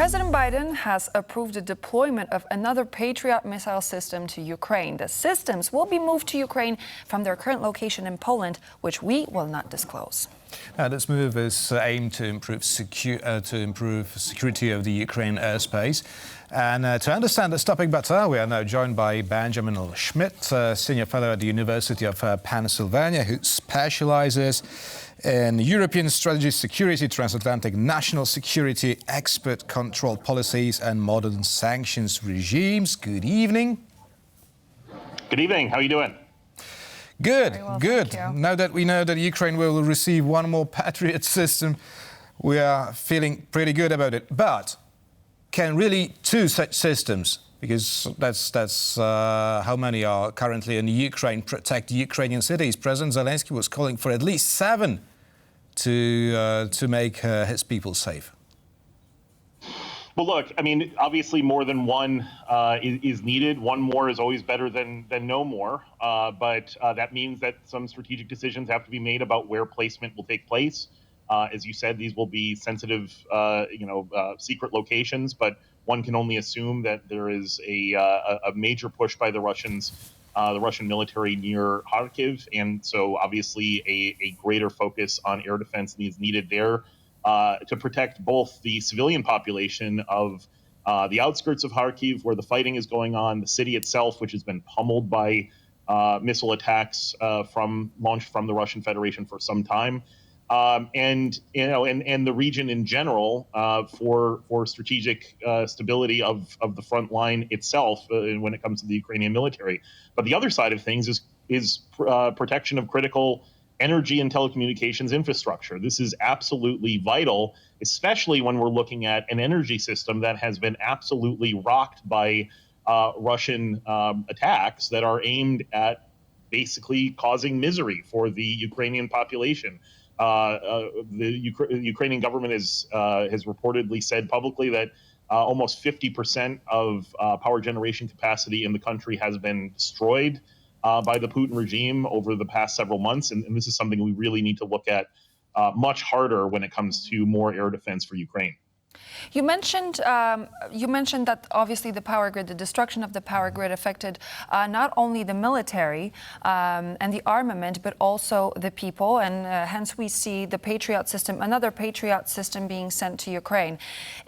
President Biden has approved the deployment of another Patriot missile system to Ukraine. The systems will be moved to Ukraine from their current location in Poland, which we will not disclose. Now, this move is aimed to improve security of the Ukraine airspace. And to understand this topic better, we are now joined by Benjamin Schmitt, Senior Fellow at the University of Pennsylvania, who specializes in European strategy, security, transatlantic national security, export control policies and modern sanctions regimes. Good evening. Good evening. How are you doing? Good, Very well, good. thank you. Now that we know that Ukraine will receive one more Patriot system, we are feeling pretty good about it. But can really two such systems, because that's how many are currently in Ukraine, protect Ukrainian cities? President Zelensky was calling for at least 7 to make his people safe. Well, look, I mean, obviously more than one is needed. One more is always better than no more. But that means that some strategic decisions have to be made about where placement will take place. As you said, these will be sensitive, secret locations, but one can only assume that there is a major push by the Russians, the Russian military near Kharkiv. And so obviously a greater focus on air defense is needed there to protect both the civilian population of the outskirts of Kharkiv, where the fighting is going on, the city itself, which has been pummeled by missile attacks launched from the Russian Federation for some time. And the region in general for strategic stability of the front line itself when it comes to the Ukrainian military. But the other side of things is protection of critical energy and telecommunications infrastructure. This is absolutely vital, especially when we're looking at an energy system that has been absolutely rocked by Russian attacks that are aimed at basically causing misery for the Ukrainian population. The Ukrainian government has reportedly said publicly that almost 50% of power generation capacity in the country has been destroyed by the Putin regime over the past several months. And this is something we really need to look at much harder when it comes to more air defense for Ukraine. You mentioned that obviously the power grid, the destruction of the power grid affected not only the military and the armament, but also the people. And hence we see the Patriot system, another Patriot system being sent to Ukraine.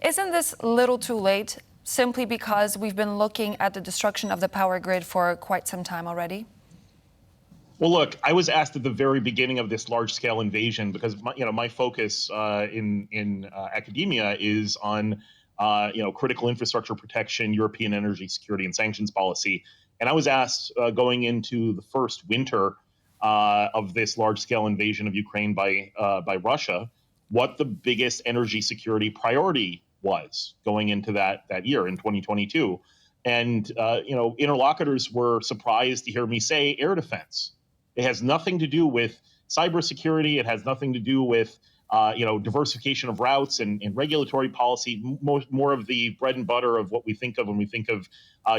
Isn't this a little too late, simply because we've been looking at the destruction of the power grid for quite some time already? Well, look, I was asked at the very beginning of this large-scale invasion because my focus in academia is on critical infrastructure protection, European energy security, and sanctions policy. And I was asked going into the first winter of this large-scale invasion of Ukraine by Russia, what the biggest energy security priority was going into that year in 2022. And interlocutors were surprised to hear me say air defense. It has nothing to do with cybersecurity. It has nothing to do with, diversification of routes and regulatory policy, more of the bread and butter of what we think of when we think of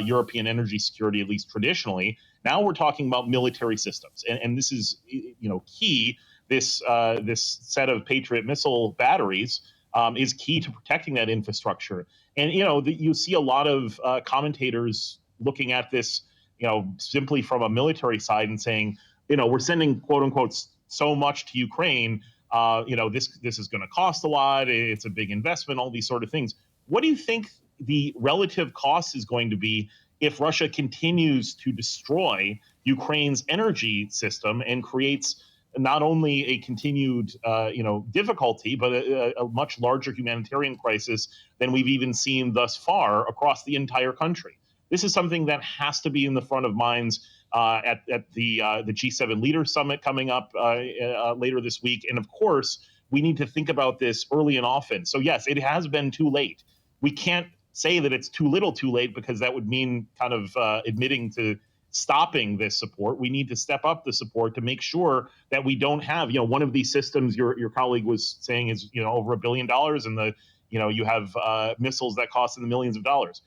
European energy security, at least traditionally. Now we're talking about military systems. And this is, key. This set of Patriot missile batteries is key to protecting that infrastructure. And, you see a lot of commentators looking at this, simply from a military side and saying, we're sending, quote unquote, so much to Ukraine. This is going to cost a lot. It's a big investment, all these sort of things. What do you think the relative cost is going to be if Russia continues to destroy Ukraine's energy system and creates not only a continued, difficulty, but a much larger humanitarian crisis than we've even seen thus far across the entire country? This is something that has to be in the front of minds at the G7 Leaders Summit coming up later this week. And of course, we need to think about this early and often. So yes, it has been too late. We can't say that it's too little too late, because that would mean kind of admitting to stopping this support. We need to step up the support to make sure that we don't have, one of these systems your colleague was saying is, over $1 billion, and you have missiles that cost in the millions of dollars.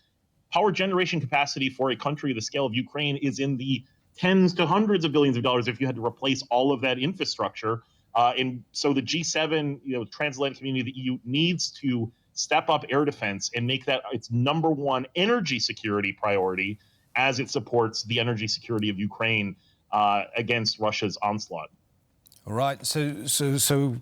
Power generation capacity for a country the scale of Ukraine is in the tens to hundreds of billions of dollars if you had to replace all of that infrastructure. And so the G7, transatlantic community, the EU, needs to step up air defense and make that its number one energy security priority as it supports the energy security of Ukraine against Russia's onslaught. All right. So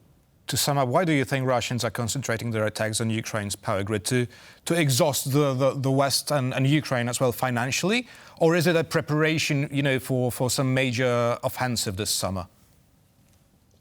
to sum up, why do you think Russians are concentrating their attacks on Ukraine's power grid to exhaust the West and Ukraine as well financially, or is it a preparation, for some major offensive this summer?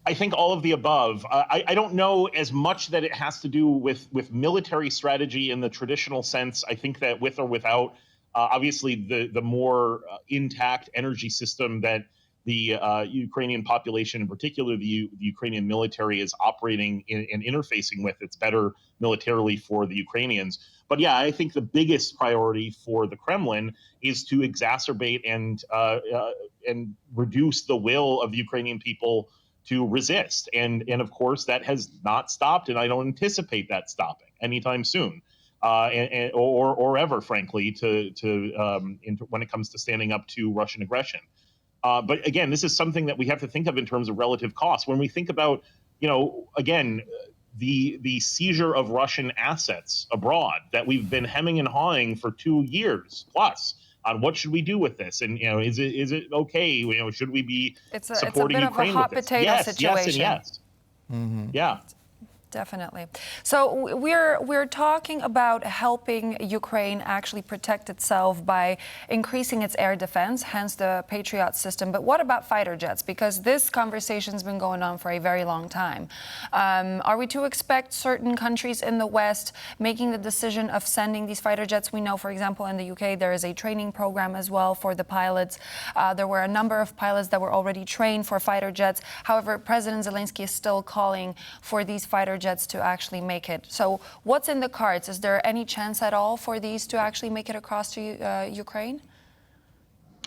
I think all of the above. I don't know as much that it has to do with military strategy in the traditional sense. I think that with or without, obviously, the more intact energy system that the Ukrainian population, in particular the Ukrainian military, is operating and interfacing with, it's better militarily for the Ukrainians. But yeah, I think the biggest priority for the Kremlin is to exacerbate and reduce the will of the Ukrainian people to resist. And of course, that has not stopped, and I don't anticipate that stopping anytime soon. Or ever, frankly, when it comes to standing up to Russian aggression. But again, this is something that we have to think of in terms of relative cost. When we think about, again, the seizure of Russian assets abroad that we've been hemming and hawing for 2 years plus on what should we do with this, and is it okay? Should we be supporting Ukraine with this? It's a bit of a hot potato situation. Yes, and yes. Mm-hmm. Yeah. Definitely. So we're talking about helping Ukraine actually protect itself by increasing its air defense, hence the Patriot system. But what about fighter jets? Because this conversation's been going on for a very long time. Are we to expect certain countries in the West making the decision of sending these fighter jets? We know, for example, in the UK, there is a training program as well for the pilots. There were a number of pilots that were already trained for fighter jets. However, President Zelensky is still calling for these fighter jets to actually make it. So what's in the cards? Is there any chance at all for these to actually make it across to Ukraine?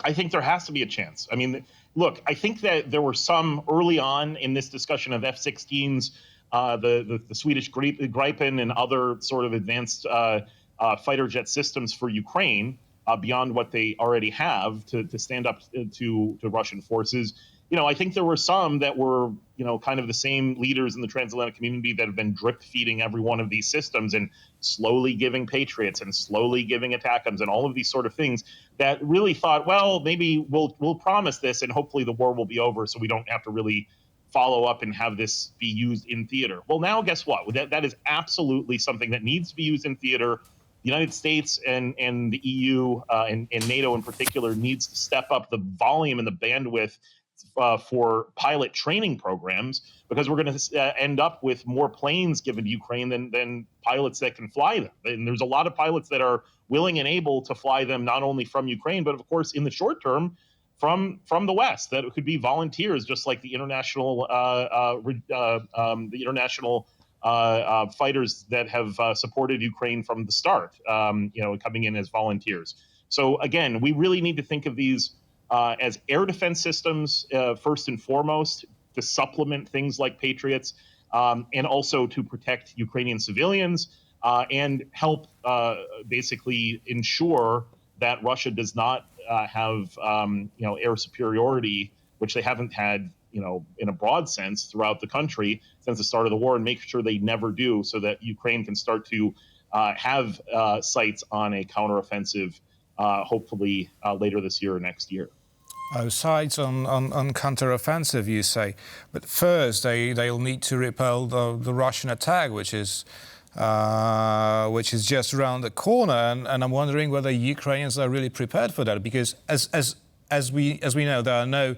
I think there has to be a chance. I mean, look, I think that there were some early on in this discussion of F-16s, the Swedish Gripen and other sort of advanced fighter jet systems for Ukraine beyond what they already have to stand up to Russian forces. I think there were some that were, kind of the same leaders in the transatlantic community that have been drip feeding every one of these systems and slowly giving Patriots and slowly giving ATACMS and all of these sort of things that really thought, well, maybe we'll promise this and hopefully the war will be over so we don't have to really follow up and have this be used in theater. Well, now guess what? That is absolutely something that needs to be used in theater. The United States and the EU and NATO in particular needs to step up the volume and the bandwidth for pilot training programs, because we're going to end up with more planes given to Ukraine than pilots that can fly them. And there's a lot of pilots that are willing and able to fly them, not only from Ukraine, but of course in the short term from the West. That it could be volunteers, just like the international fighters that have supported Ukraine from the start, coming in as volunteers. So again, we really need to think of these as air defense systems, first and foremost, to supplement things like Patriots, and also to protect Ukrainian civilians and help basically ensure that Russia does not have air superiority, which they haven't had, in a broad sense throughout the country since the start of the war, and make sure they never do, so that Ukraine can start to have sights on a counteroffensive, hopefully later this year or next year. Sides on counteroffensive, you say, but first they'll need to repel the Russian attack, which is just around the corner, and I'm wondering whether Ukrainians are really prepared for that, because as we know, there are no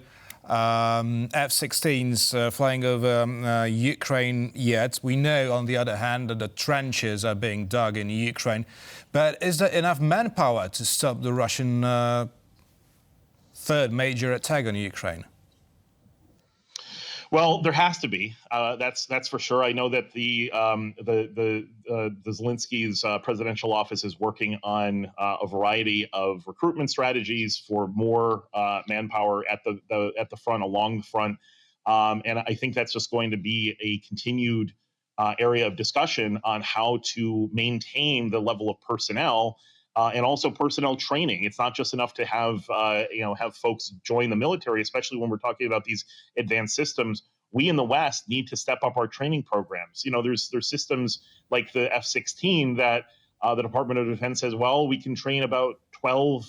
F-16s flying over Ukraine yet. We know, on the other hand, that the trenches are being dug in Ukraine, but is there enough manpower to stop the Russian third major attack on Ukraine? Well, there has to be. That's for sure. I know that the Zelensky's presidential office is working on a variety of recruitment strategies for more manpower at the front, along the front, and I think that's just going to be a continued area of discussion on how to maintain the level of personnel. And also personnel training. It's not just enough to have folks join the military, especially when we're talking about these advanced systems. we in the West need to step up our training programs. There's systems like the F-16 that the Department of Defense says, well, we can train about 12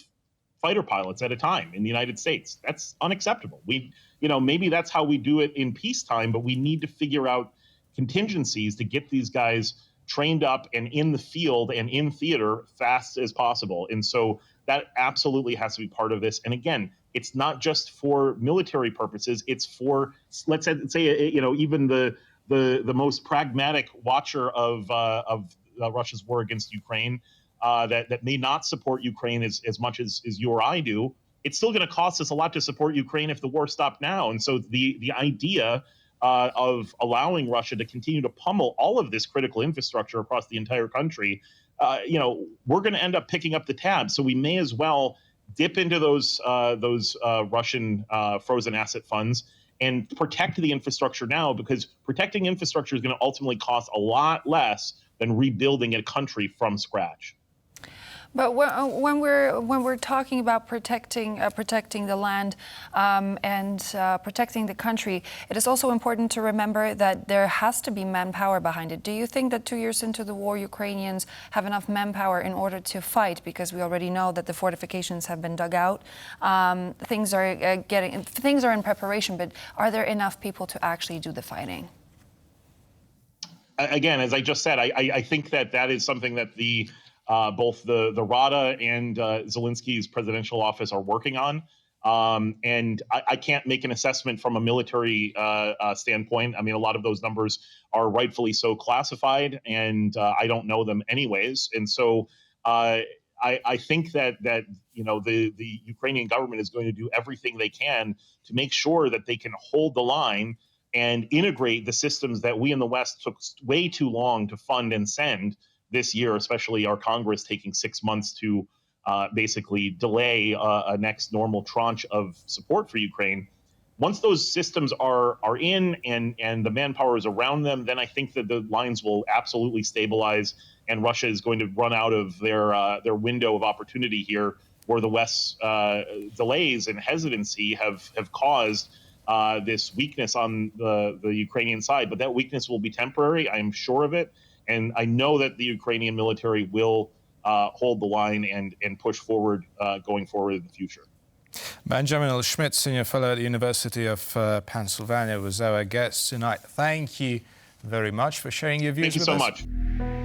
fighter pilots at a time in the United States. That's unacceptable. Maybe that's how we do it in peacetime, but we need to figure out contingencies to get these guys trained up and in the field and in theater fast as possible. And so that absolutely has to be part of this. And again, it's not just for military purposes. It's for, let's say, even the most pragmatic watcher of Russia's war against Ukraine that may not support Ukraine as much as you or I do. It's still going to cost us a lot to support Ukraine if the war stopped now. And so the idea of allowing Russia to continue to pummel all of this critical infrastructure across the entire country, we're going to end up picking up the tab. So we may as well dip into those Russian frozen asset funds and protect the infrastructure now, because protecting infrastructure is going to ultimately cost a lot less than rebuilding a country from scratch. But when we're talking about protecting the land and protecting the country, it is also important to remember that there has to be manpower behind it. Do you think that 2 years into the war, Ukrainians have enough manpower in order to fight? Because we already know that the fortifications have been dug out. Things are in preparation, but are there enough people to actually do the fighting? Again, as I just said, I think that is something that both the Rada and Zelensky's presidential office are working on. And I can't make an assessment from a military standpoint. I mean, a lot of those numbers are rightfully so classified, and I don't know them anyways. And so I think that the Ukrainian government is going to do everything they can to make sure that they can hold the line and integrate the systems that we in the West took way too long to fund and send this year, especially our Congress taking 6 months to basically delay a next normal tranche of support for Ukraine. Once those systems are in and the manpower is around them, then I think that the lines will absolutely stabilize, and Russia is going to run out of their window of opportunity here, where the West's delays and hesitancy have caused this weakness on the Ukrainian side. But that weakness will be temporary. I'm sure of it. And I know that the Ukrainian military will hold the line and push forward going forward in the future. Benjamin Schmitt, Senior Fellow at the University of Pennsylvania, was our guest tonight. Thank you very much for sharing your views with us. Thank you so much.